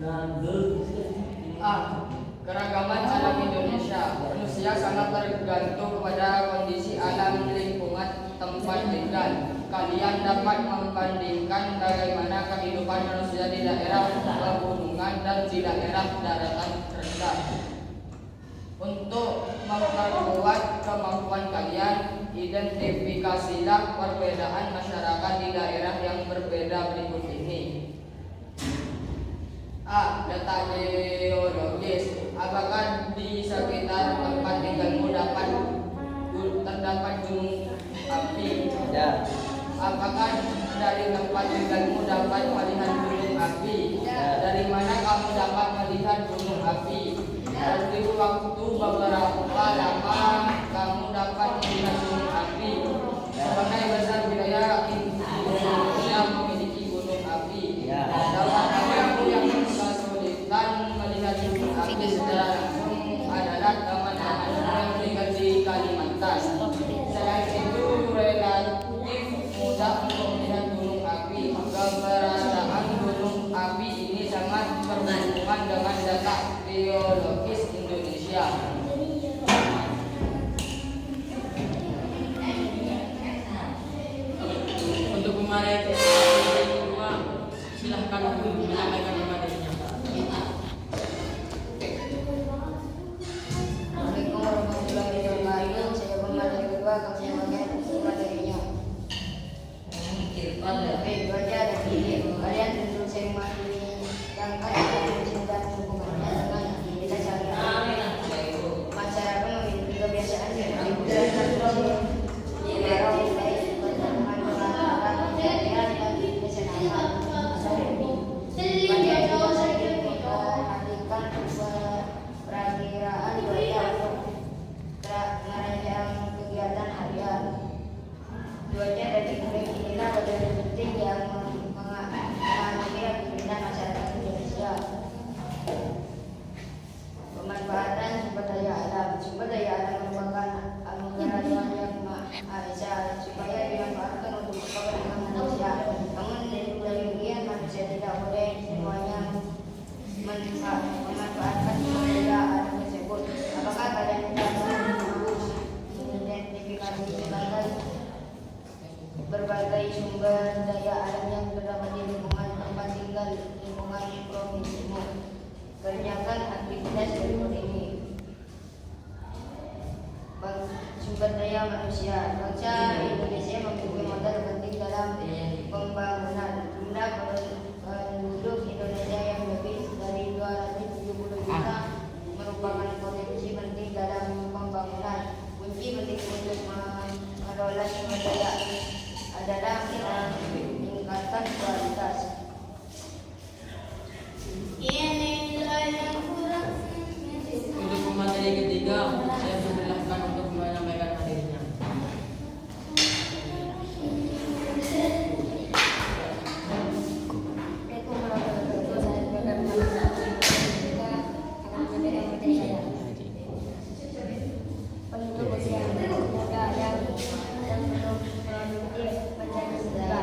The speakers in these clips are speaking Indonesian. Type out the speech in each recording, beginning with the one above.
A. Keragaman alam Indonesia. Manusia sangat tergantung kepada kondisi alam lingkungan tempat tinggal. Kalian dapat membandingkan bagaimana kehidupan manusia di daerah pegunungan dan di daerah daratan rendah. Untuk memperkuat kemampuan kalian, identifikasilah perbedaan masyarakat di daerah yang berbeda berikut ini. A. Letak geologis. Apakah di sekitar tempat tinggalmu terdapat gunung api? Ya. Apakah dari tempat tinggalmu dapat melihat gunung api? Ya. Dari mana kamu dapat melihat gunung api? Dari waktu beberapa lama kamu dapat melihat gunung api? Sebagai besar wilayah Indonesia memiliki gunung api. Ya. Dapat kamu yang kesulitan melihat gunung api secara langsung adalah teman-teman yang tinggal di Kalimantan. Selain itu relatif mudah untuk melihat gunung api. Keberadaan gunung api ini sangat berhubungan dengan data geologis Indonesia. Untuk pemakai kedua, silahkan menyampaikan materinya. Assalamualaikum warahmatullahi wabarakatuh. Saya pemateri kedua akan menyampaikan materinya. Oke, itu aja dari diri. Kalian tentu saya memahami yang kalian mencintai hubungannya dengan kita sehari-hari. Masyarakat memiliki kebiasaan seperti budaya tradisi, barang, baik berteman dengan orang budaya dan kesenangan. Pada juga sering memperhatikan perakiraan budaya untuk merancang kegiatan harian. Duanya dari proyek inilah bagian penting yang mengambil aktivitas masyarakat Indonesia. Pemanfaatan sumber daya alam. Sumber daya alam merupakan anugerah Tuhan yang Maha Esa supaya dimanfaatkan untuk kepentingan manusia. Namun dari demikian manusia tidak boleh semuanya memanfaatkan sumber daya alam tersebut. Apakah kalian dapat mengidentifikasi berbagai sumber daya alam yang terdapat di lingkungan tempat tinggal lingkungan provinsimu? Kerjakan aktivitas berikut ini. Sumber daya manusia. Bangsa Indonesia memiliki modal penting dalam pembangunan. Jumlah penduduk Indonesia yang lebih dari 270 juta merupakan kontribusi penting dalam pembangunan. Kunci penting untuk mengelola sumber daya adalah meningkatkan kualitas. Untuk pemateri ketiga, saya persilahkan untuk menyampaikan materinya. Penduduk usia muda yang belum produktif menjadi beban.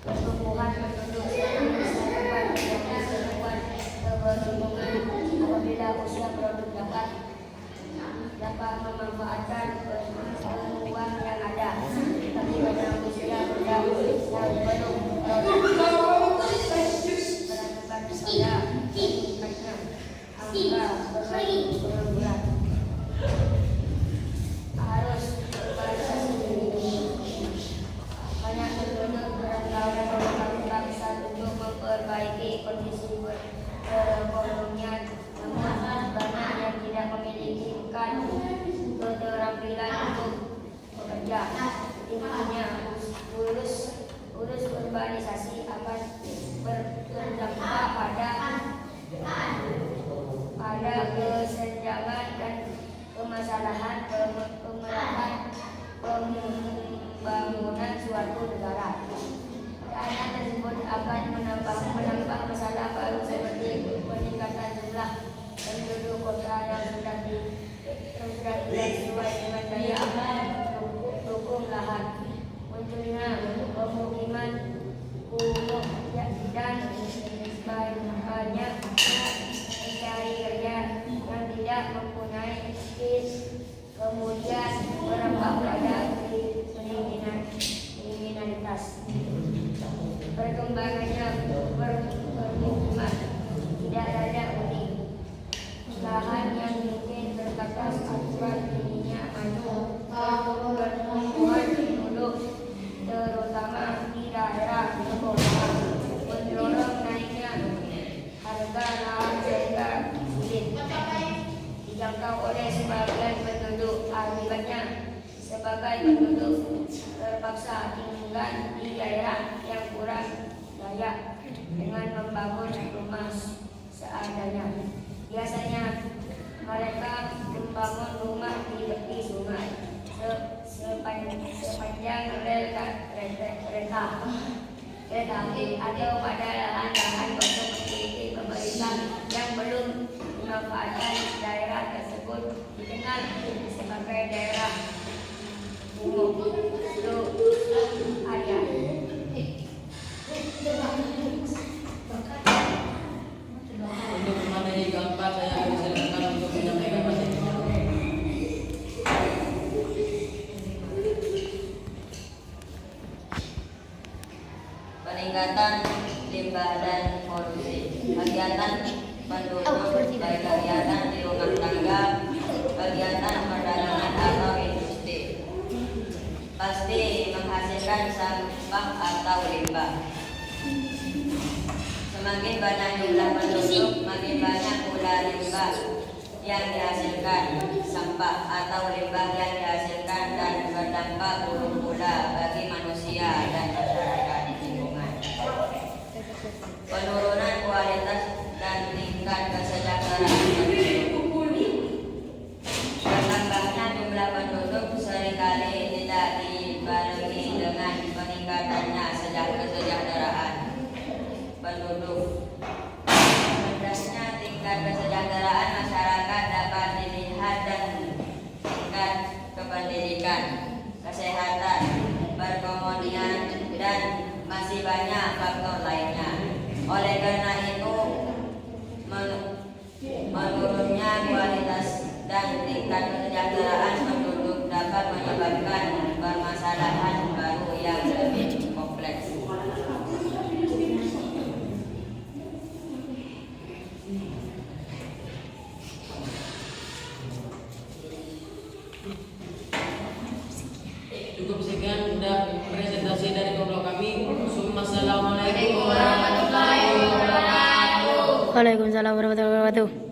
Pertumbuhan penduduk masa depan yang disebabkan keberuntungan apabila usia produk dapat memanfaatkan peluang yang ada. Tapi pada usia muda yang belum produktif menentukan pada meningkatnya angka pengangguran. Harus banyak penduduk beranggapan merupakan bangsa untuk memperbaiki kondisi perekonomian, namun banyak yang tidak memiliki keterampilan untuk bekerja. Intinya urus urbanisasi akan berdampak pada kesenjangan dan permasalahan pemerataan pembangunan suatu negara. Keadaan tersebut akan menambah masalah baru seperti peningkatan jumlah penduduk kota yang sudah tidak sesuai dengan daya dukung lahan, munculnya pemukiman kumuh sebagai penduduk terpaksa tinggal di daerah yang kurang daya dengan membangun rumah seadanya. Biasanya mereka membangun rumah di tepi sungai sepanjang rel kereta api atau pada lahan-lahan kosong milik pemerintah yang belum memanfaatkan daerah tersebut dikenal sebagai daerah kumuh area. Untuk materi keempat saya persilakan untuk menyampaikan materinya. Peningkatan limbah dan polusi. Kegiatan penduduk baik kegiatan di rumah tangga, kegiatan perdagangan atau industri pasti menghasilkan sampah atau limbah. Semakin banyak jumlah penduduk, makin banyak pula limbah yang dihasilkan. Sampah atau limbah yang dihasilkan dan berdampak buruk pula bagi manusia dan masyarakat lingkungan. Penurunan kualitas dan tingkat kesejahteraan penduduk. Bertambahnya jumlah penduduk seringkali tidak dibarengi dengan peningkatannya kesejahteraan penduduk. Rendahnya tingkat kesejahteraan masyarakat dapat dilihat dan tingkat kependidikan, kesehatan, perekonomian, dan masih banyak faktor lainnya. Oleh karena itu, menurunnya kualitas dan tingkat kesejahteraan penduduk dapat menyebabkan permasalahan baru yang lebih kompleks. Cukup sekian sudah presentasi dari kelompok kami. Assalamualaikum Waalaikumsalam warahmatullahi wabarakatuh. Waalaikumsalam warahmatullahi wabarakatuh.